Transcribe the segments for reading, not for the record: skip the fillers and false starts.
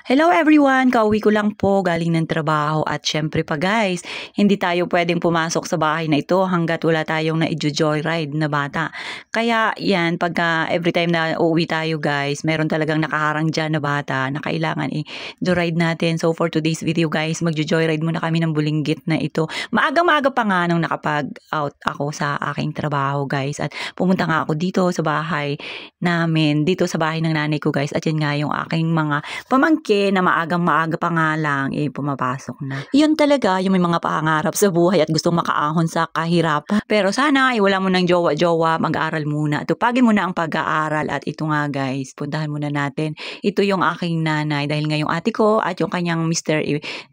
Hello everyone! Kauwi ko lang po galing ng trabaho at syempre pa guys, hindi tayo pwedeng pumasok sa bahay na ito hanggat wala tayong na-joyride na bata. Kaya yan, pagka every time na uuwi tayo guys, meron talagang nakaharang dyan na bata na kailangan i-joyride natin. So for today's video guys, mag-joyride muna kami ng Bulinggit na ito. Maaga-maaga pa nga nung nakapag-out ako sa aking trabaho guys. At pumunta nga ako dito sa bahay namin, dito sa bahay ng nanay ko guys. At yan nga yung aking mga pamangkin na maagang-maaga pa nga lang, pumapasok na. Yun talaga, yung may mga pangarap sa buhay at gustong makaahon sa kahirapan. Pero sana, wala mo ng jowa-jowa, mag-aaral muna. Tupagin mo na ang pag-aaral at ito nga guys, puntahan muna natin. Ito yung aking nanay dahil nga yung ate ko at yung kanyang mister,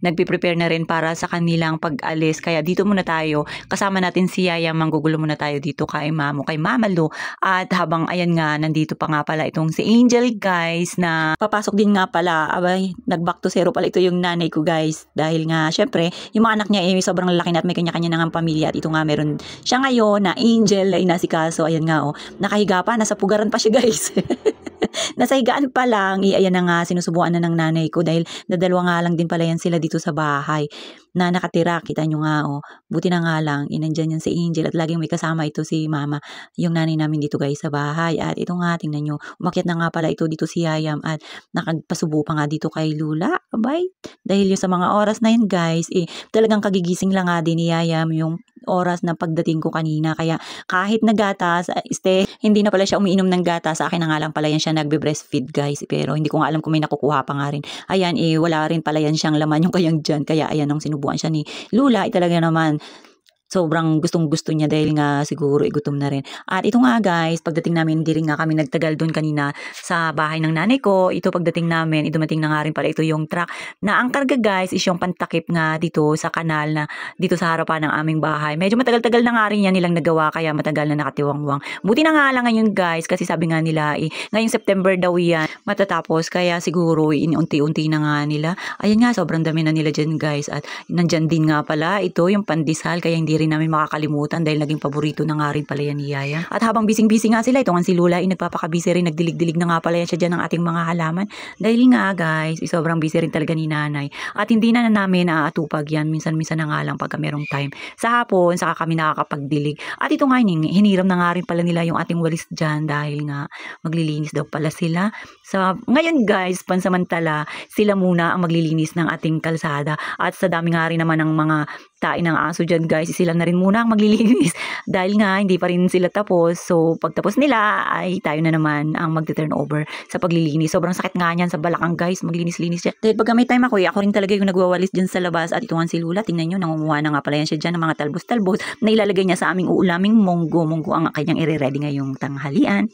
nagpiprepare na rin para sa kanilang pag-alis. Kaya dito muna tayo, kasama natin si Yaya, manggugulo muna tayo dito kay Mamo, kay Mama Lu. At habang ayan nga, nandito pa nga pala itong si Angel guys na papasok din nga pala. Abay, nag-back to zero pala ito yung nanay ko guys. Dahil nga, syempre, yung mga anak niya sobrang laki na at may kanya-kanya na nga pamilya. At ito nga, meron siya ngayon na Angel ay nasikaso. Ayan nga, nakahiga pa, nasa pugaran pa siya guys. Nasa higaan pa lang, ayan na nga, sinusubuan na ng nanay ko dahil dadalwa nga lang din pala yan sila dito sa bahay na nakatira. Kita nyo nga, buti na nga lang, nandyan yan si Angel at laging may kasama ito si Mama, yung nanay namin dito guys sa bahay. At ito nga, tingnan nyo, umakyat na nga pala ito dito si Yayam at nakagpasubo pa nga dito kay Lula. Abay, dahil yung sa mga oras na yun guys, talagang kagigising lang nga din ni Yayam yung oras na pagdating ko kanina. Kaya kahit nagatas, hindi na pala siya umiinom ng gatas. Sa akin na nga lang pala yan siya nagbe-breastfeed guys. Pero hindi ko nga alam kung may nakukuha pa nga rin. Ayan, wala rin pala yan siyang laman yung kayang dyan. Kaya ayan, nung sinubuan siya ni Lula, talaga naman sobrang gustong-gusto niya dahil nga siguro gutom na rin. At ito nga guys, pagdating namin, hindi rin nga kami nagtagal doon kanina sa bahay ng nanay ko. Ito pagdating namin, dumating na nga rin pala ito yung truck na ang karga guys is yung pantakip nga dito sa kanal na dito sa harapan ng aming bahay. Medyo matagal-tagal na nga rin yan nilang nagawa kaya matagal na nakatiwangwang. Buti na nga lang ngayon guys kasi sabi nga nila ngayong September daw yan matatapos kaya siguro unti-unti na nga nila. Ayan nga, sobrang dami na nila dyan guys. At nandyan din nga pala ito yung pandesal kaya hindi rin namin makakalimutan dahil naging paborito na nga rin pala yan ni Yaya. At habang busy-busy nga sila, ito nga si Lula nagpapakabisi rin, nagdilig-dilig na nga pala yan siya dyan ng ating mga halaman. Dahil nga guys, sobrang busy rin talaga ni nanay. At hindi na namin naaatupag yan, minsan-minsan na nga lang pagka merong time. Sa hapon, saka kami nakakapagdilig. At ito nga, hiniram na nga rin pala nila yung ating walis dyan dahil nga maglilinis daw pala sila. Ngayon guys, pansamantala, sila muna ang maglilinis ng ating kalsada. At sa dami nga rin naman ng mga tain ng aso dyan guys, sila na rin muna ang maglilinis dahil nga hindi pa rin sila tapos. So pagtapos nila ay tayo na naman ang mag-turn over sa paglilinis. Sobrang sakit nga niyan sa balakang guys, maglinis-linis dyan. Dahil pag may time ako rin talaga yung nagwawalis dyan sa labas. At ito nga si Lula, tingnan nyo, nangunguha na nga pala yan siya dyan ng mga talbos-talbos na ilalagay niya sa aming uulaming munggo. Munggo ang kanyang i-ready ngayong tanghalian.